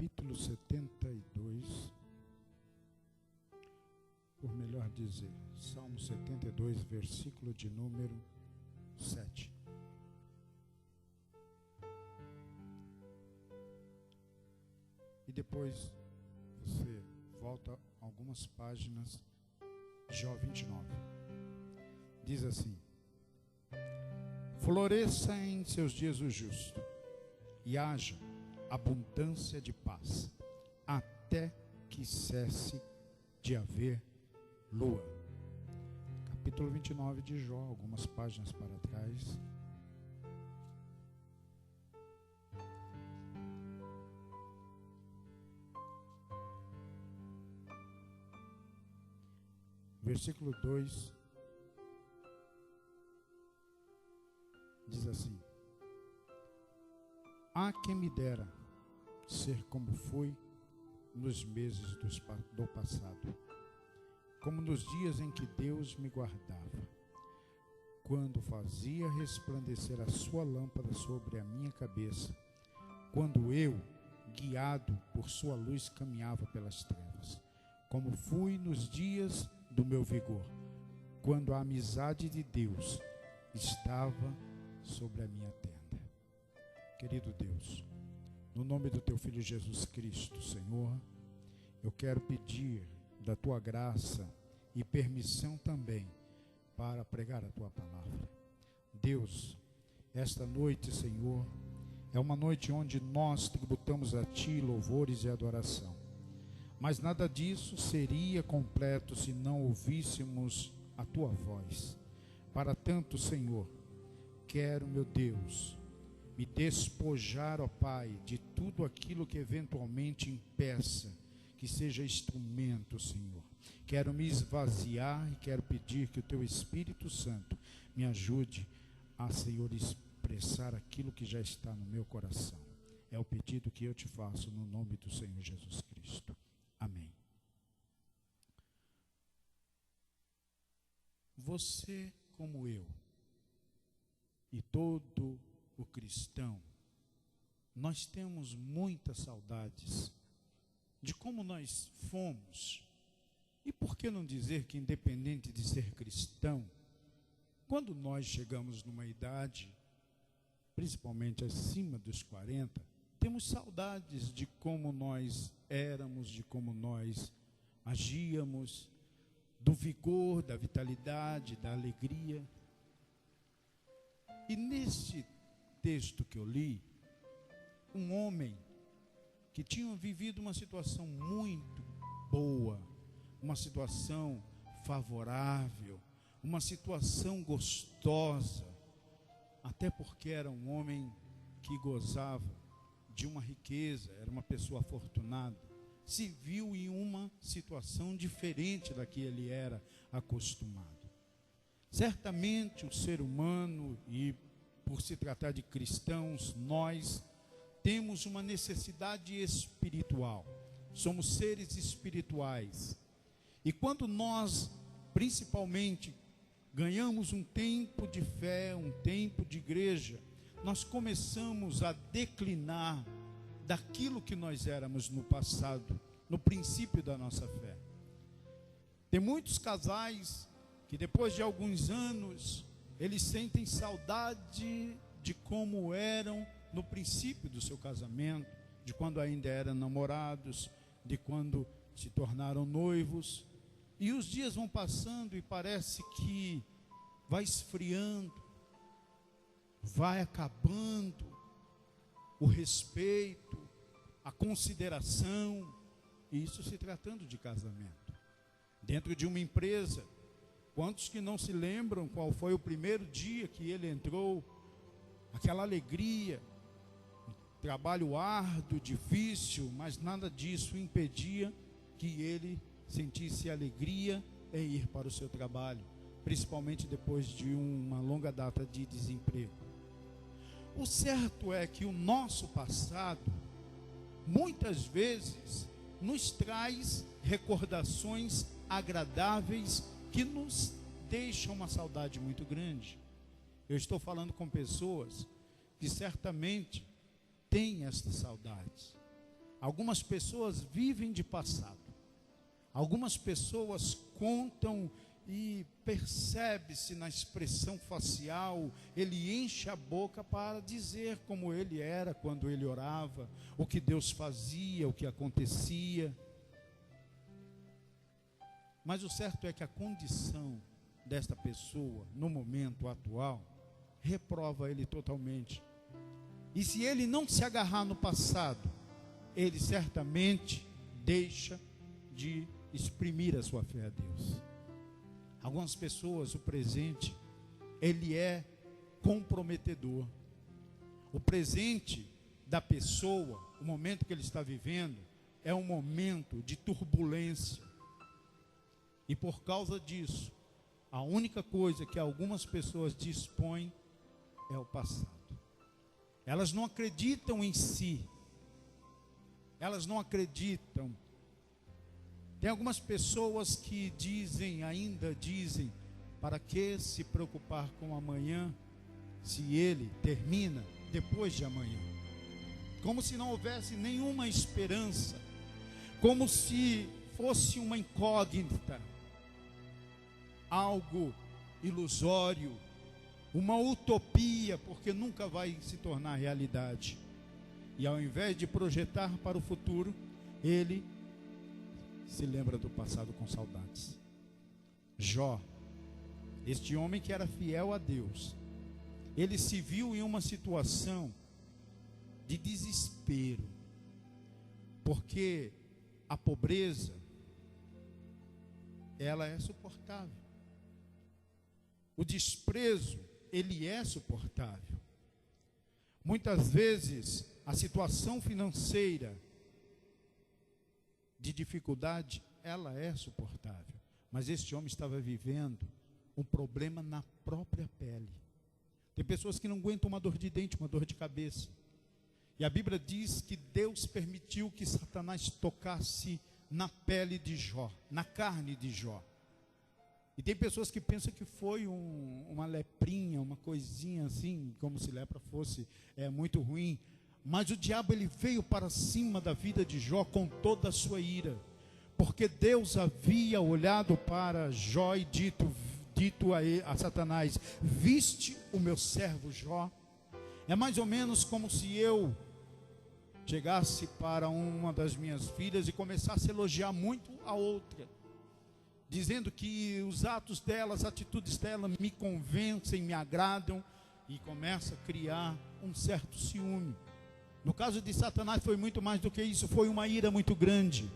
capítulo 72, por melhor dizer, Salmo 72, versículo de número 7. E depois você volta algumas páginas, Jó 29. Diz assim: floresça em seus dias o justo, e haja abundância de paz, até que cesse de haver lua. Capítulo 29 de Jó, algumas páginas para trás. Versículo 2 diz assim: ah, quem me dera ser como fui nos meses do passado, como nos dias em que Deus me guardava, quando fazia resplandecer a sua lâmpada sobre a minha cabeça, quando eu, guiado por sua luz, caminhava pelas trevas, como fui nos dias do meu vigor, quando a amizade de Deus estava sobre a minha tenda. Querido Deus, no nome do teu Filho Jesus Cristo, Senhor, eu quero pedir da tua graça e permissão também para pregar a tua palavra. Deus, esta noite, Senhor, é uma noite onde nós tributamos a ti louvores e adoração. Mas nada disso seria completo se não ouvíssemos a tua voz. Para tanto, Senhor, quero, meu Deus, me despojar, ó Pai, de tudo aquilo que eventualmente impeça que seja instrumento, Senhor. Quero me esvaziar e quero pedir que o teu Espírito Santo me ajude a, Senhor, expressar aquilo que já está no meu coração. É o pedido que eu te faço no nome do Senhor Jesus Cristo. Amém. Você, como eu, e todo o cristão, nós temos muitas saudades de como nós fomos. E por que não dizer que, independente de ser cristão, quando nós chegamos numa idade, principalmente acima dos 40, temos saudades de como nós éramos, de como nós agíamos, do vigor, da vitalidade, da alegria. E nesse texto que eu li, um homem que tinha vivido uma situação muito boa, uma situação favorável, uma situação gostosa, até porque era um homem que gozava de uma riqueza, era uma pessoa afortunada, se viu em uma situação diferente da que ele era acostumado. Certamente o ser humano, e por se tratar de cristãos, nós temos uma necessidade espiritual, somos seres espirituais. E quando nós, principalmente, ganhamos um tempo de fé, um tempo de igreja, nós começamos a declinar daquilo que nós éramos no passado, no princípio da nossa fé. Tem muitos casais que depois de alguns anos, eles sentem saudade de como eram no princípio do seu casamento, de quando ainda eram namorados, de quando se tornaram noivos. E os dias vão passando e parece que vai esfriando, vai acabando o respeito, a consideração, isso se tratando de casamento. Dentro de uma empresa, quantos que não se lembram qual foi o primeiro dia que ele entrou, aquela alegria, trabalho árduo, difícil, mas nada disso impedia que ele sentisse alegria em ir para o seu trabalho, principalmente depois de uma longa data de desemprego. O certo é que o nosso passado, muitas vezes, nos traz recordações agradáveis que nos deixam uma saudade muito grande. Eu estou falando com pessoas que certamente têm estas saudades. Algumas pessoas vivem de passado. Algumas pessoas contam e percebe-se na expressão facial, ele enche a boca para dizer como ele era quando ele orava, o que Deus fazia, o que acontecia. Mas o certo é que a condição desta pessoa, no momento atual, reprova ele totalmente. E se ele não se agarrar no passado, ele certamente deixa de exprimir a sua fé a Deus. Algumas pessoas, o presente, ele é comprometedor. O presente da pessoa, o momento que ele está vivendo, é um momento de turbulência. E por causa disso, a única coisa que algumas pessoas dispõem é o passado. Elas não acreditam em si. Elas não acreditam. Tem algumas pessoas que ainda dizem, para que se preocupar com amanhã, se ele termina depois de amanhã? Como se não houvesse nenhuma esperança, como se fosse uma incógnita, algo ilusório, uma utopia, porque nunca vai se tornar realidade. E ao invés de projetar para o futuro, ele se lembra do passado com saudades. Jó, este homem que era fiel a Deus, ele se viu em uma situação de desespero, porque a pobreza, ela é suportável. O desprezo, ele é suportável. Muitas vezes, a situação financeira de dificuldade, ela é suportável. Mas este homem estava vivendo um problema na própria pele. Tem pessoas que não aguentam uma dor de dente, uma dor de cabeça. E a Bíblia diz que Deus permitiu que Satanás tocasse na pele de Jó, na carne de Jó. E tem pessoas que pensam que foi uma leprinha, uma coisinha assim, como se lepra fosse muito ruim. Mas o diabo, ele veio para cima da vida de Jó com toda a sua ira, porque Deus havia olhado para Jó e dito a Satanás: viste o meu servo Jó? É mais ou menos como se eu chegasse para uma das minhas filhas e começasse a elogiar muito a outra, dizendo que os atos dela, as atitudes dela me convencem, me agradam, e começa a criar um certo ciúme. No caso de Satanás foi muito mais do que isso, foi uma ira muito grande.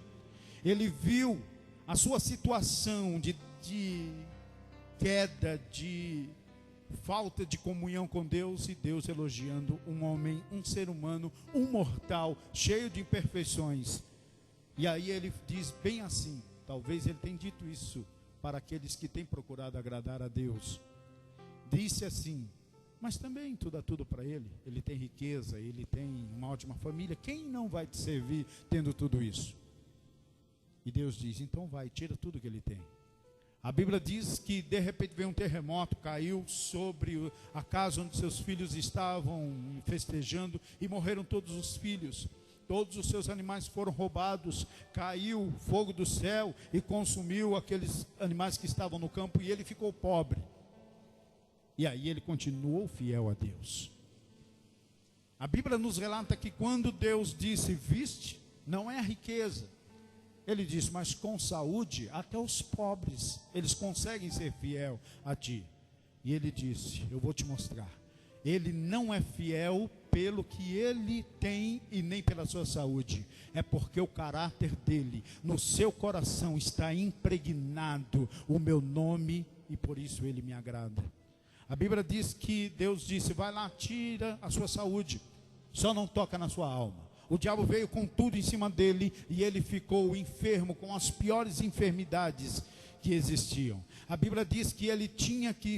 Ele viu a sua situação de queda, de falta de comunhão com Deus, e Deus elogiando um homem, um ser humano, um mortal, cheio de imperfeições. E aí ele diz bem assim, talvez ele tenha dito isso para aqueles que têm procurado agradar a Deus. Disse assim: mas também tu dá tudo para ele, ele tem riqueza, ele tem uma ótima família, quem não vai te servir tendo tudo isso? E Deus diz: então vai, tira tudo que ele tem. A Bíblia diz que de repente veio um terremoto, caiu sobre a casa onde seus filhos estavam festejando, e morreram todos os filhos. Todos os seus animais foram roubados, caiu fogo do céu e consumiu aqueles animais que estavam no campo, e ele ficou pobre. E aí ele continuou fiel a Deus. A Bíblia nos relata que quando Deus disse: viste, não é a riqueza. Ele disse: mas com saúde, até os pobres, eles conseguem ser fiel a ti. E ele disse: eu vou te mostrar. Ele não é fiel pelo que ele tem e nem pela sua saúde. É porque o caráter dele, no seu coração, está impregnado o meu nome, e por isso ele me agrada. A Bíblia diz que Deus disse: vai lá, tira a sua saúde, só não toca na sua alma. O diabo veio com tudo em cima dele, e ele ficou enfermo com as piores enfermidades que existiam. A Bíblia diz que ele tinha que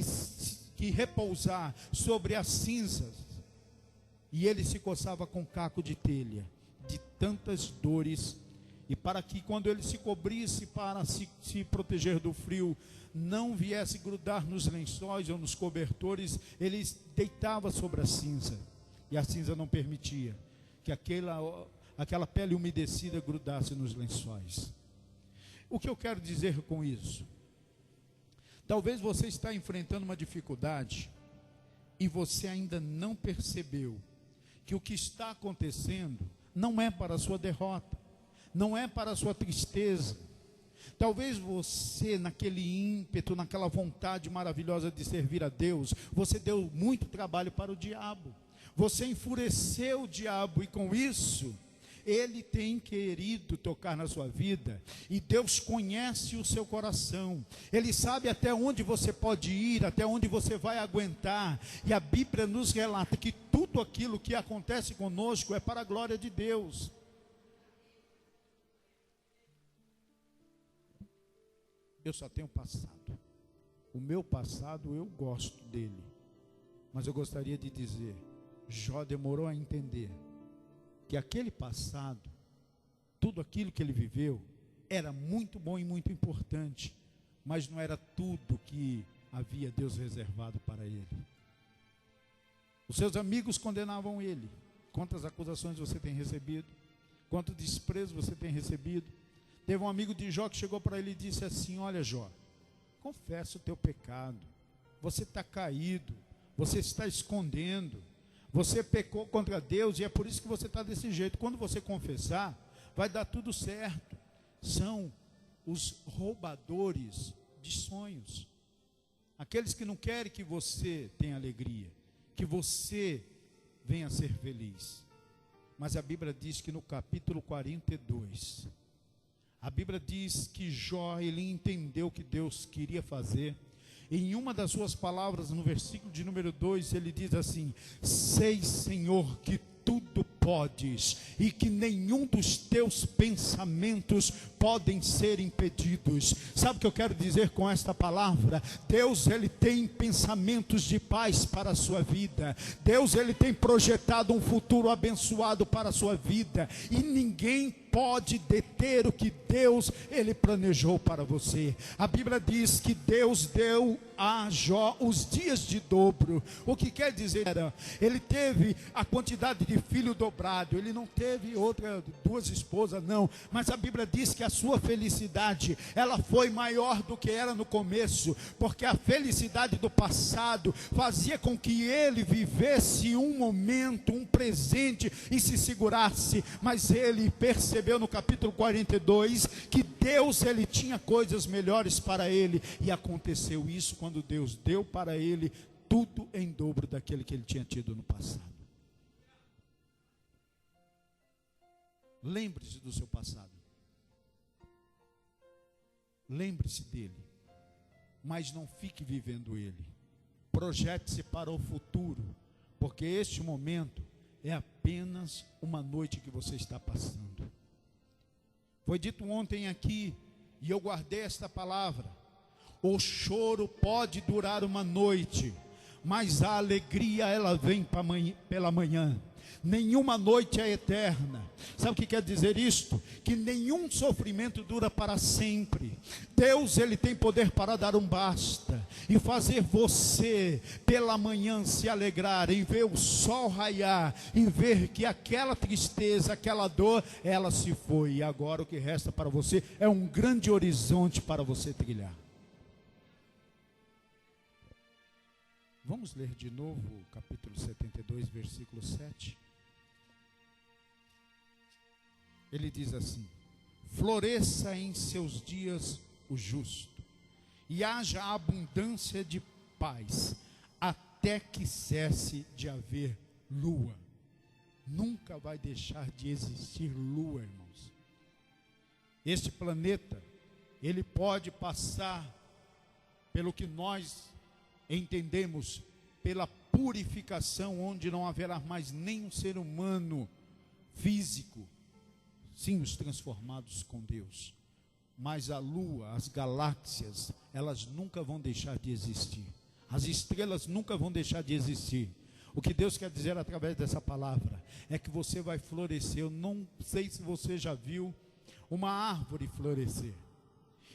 repousar sobre as cinzas, e ele se coçava com caco de telha, de tantas dores. E para que quando ele se cobrisse para se proteger do frio, não viesse grudar nos lençóis ou nos cobertores, ele deitava sobre a cinza, e a cinza não permitia que aquela pele umedecida grudasse nos lençóis. O que eu quero dizer com isso? Talvez você está enfrentando uma dificuldade e você ainda não percebeu que o que está acontecendo não é para a sua derrota, não é para a sua tristeza. Talvez você, naquele ímpeto, naquela vontade maravilhosa de servir a Deus, você deu muito trabalho para o diabo. Você enfureceu o diabo e com isso, ele tem querido tocar na sua vida. E Deus conhece o seu coração. Ele sabe até onde você pode ir, até onde você vai aguentar. E a Bíblia nos relata que tudo aquilo que acontece conosco é para a glória de Deus. Eu só tenho passado. O meu passado eu gosto dele. Mas eu gostaria de dizer, Jó demorou a entender que aquele passado, tudo aquilo que ele viveu, era muito bom e muito importante, mas não era tudo que havia Deus reservado para ele. Os seus amigos condenavam ele. Quantas acusações você tem recebido? Quanto desprezo você tem recebido? Teve um amigo de Jó que chegou para ele e disse assim: olha, Jó, confessa o teu pecado, você está caído, você está escondendo, você pecou contra Deus e é por isso que você está desse jeito. Quando você confessar, vai dar tudo certo. São os roubadores de sonhos, aqueles que não querem que você tenha alegria, que você venha a ser feliz. Mas a Bíblia diz que no capítulo 42, a Bíblia diz que Jó, ele entendeu o que Deus queria fazer. Em uma das suas palavras, no versículo de número 2, ele diz assim: sei, Senhor, que tudo podes e que nenhum dos teus pensamentos podem ser impedidos. Sabe o que eu quero dizer com esta palavra? Deus, ele tem pensamentos de paz para a sua vida. Deus, ele tem projetado um futuro abençoado para a sua vida, e ninguém pode deter o que Deus, ele planejou para você. A Bíblia diz que Deus deu a Jó os dias de dobro. O que quer dizer? Ele teve a quantidade de filho dobrado. Ele não teve duas esposas, não. Mas a Bíblia diz que a sua felicidade, ela foi maior do que era no começo, porque a felicidade do passado fazia com que ele vivesse um momento, um presente, e se segurasse. Mas ele percebeu no capítulo 42 que Deus, ele tinha coisas melhores para ele, e aconteceu isso quando Deus deu para ele tudo em dobro daquele que ele tinha tido no passado. Lembre-se do seu passado, lembre-se dele, mas não fique vivendo ele. Projete-se para o futuro, porque este momento é apenas uma noite que você está passando. Foi dito ontem aqui, e eu guardei esta palavra: o choro pode durar uma noite, mas a alegria, ela vem pela manhã. Nenhuma noite é eterna. Sabe o que quer dizer isto? Que nenhum sofrimento dura para sempre. Deus, ele tem poder para dar um basta e fazer você pela manhã se alegrar em ver o sol raiar, em ver que aquela tristeza, aquela dor, ela se foi, e agora o que resta para você é um grande horizonte para você trilhar. Vamos ler de novo o capítulo 72, versículo 7. Ele diz assim: floresça em seus dias o justo, e haja abundância de paz, até que cesse de haver lua. Nunca vai deixar de existir lua, irmãos. Este planeta, ele pode passar pelo que nós entendemos, pela purificação, onde não haverá mais nenhum ser humano físico, sim, os transformados com Deus. Mas a lua, as galáxias, elas nunca vão deixar de existir. As estrelas nunca vão deixar de existir. O que Deus quer dizer através dessa palavra é que você vai florescer. Eu não sei se você já viu uma árvore florescer.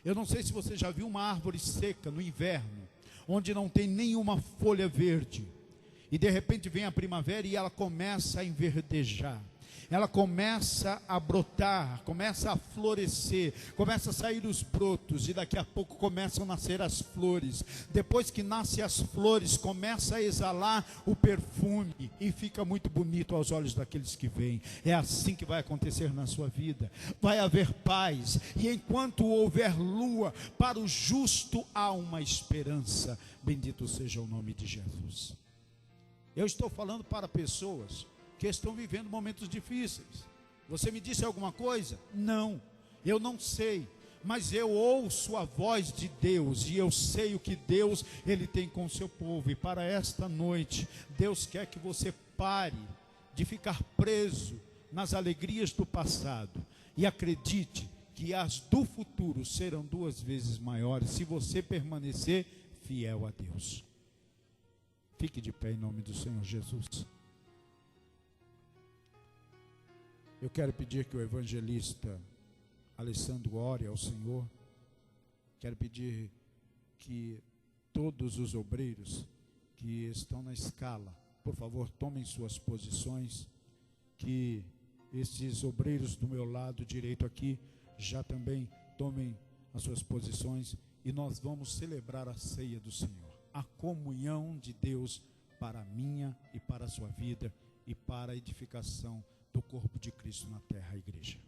Eu não sei se você já viu uma árvore seca no inverno, onde não tem nenhuma folha verde, e de repente vem a primavera e ela começa a enverdejar. ela começa a brotar, começa a florescer, começa a sair os brotos, e daqui a pouco começam a nascer as flores. Depois que nascem as flores, começa a exalar o perfume, e fica muito bonito aos olhos daqueles que veem. É assim que vai acontecer na sua vida. Vai haver paz, e enquanto houver lua, para o justo há uma esperança. Bendito seja o nome de Jesus. Eu estou falando para pessoas que estão vivendo momentos difíceis. Você me disse alguma coisa? Não, eu não sei, mas eu ouço a voz de Deus, e eu sei o que Deus Ele tem com o seu povo. E para esta noite, Deus quer que você pare de ficar preso nas alegrias do passado, e acredite que as do futuro serão 2 vezes maiores, se você permanecer fiel a Deus. Fique de pé em nome do Senhor Jesus. Eu quero pedir que o evangelista Alessandro ore ao Senhor. Quero pedir que todos os obreiros que estão na escala, por favor, tomem suas posições. Que esses obreiros do meu lado direito aqui já também tomem as suas posições, e nós vamos celebrar a ceia do Senhor, a comunhão de Deus para a minha e para a sua vida, e para a edificação do corpo de Cristo na terra, a igreja.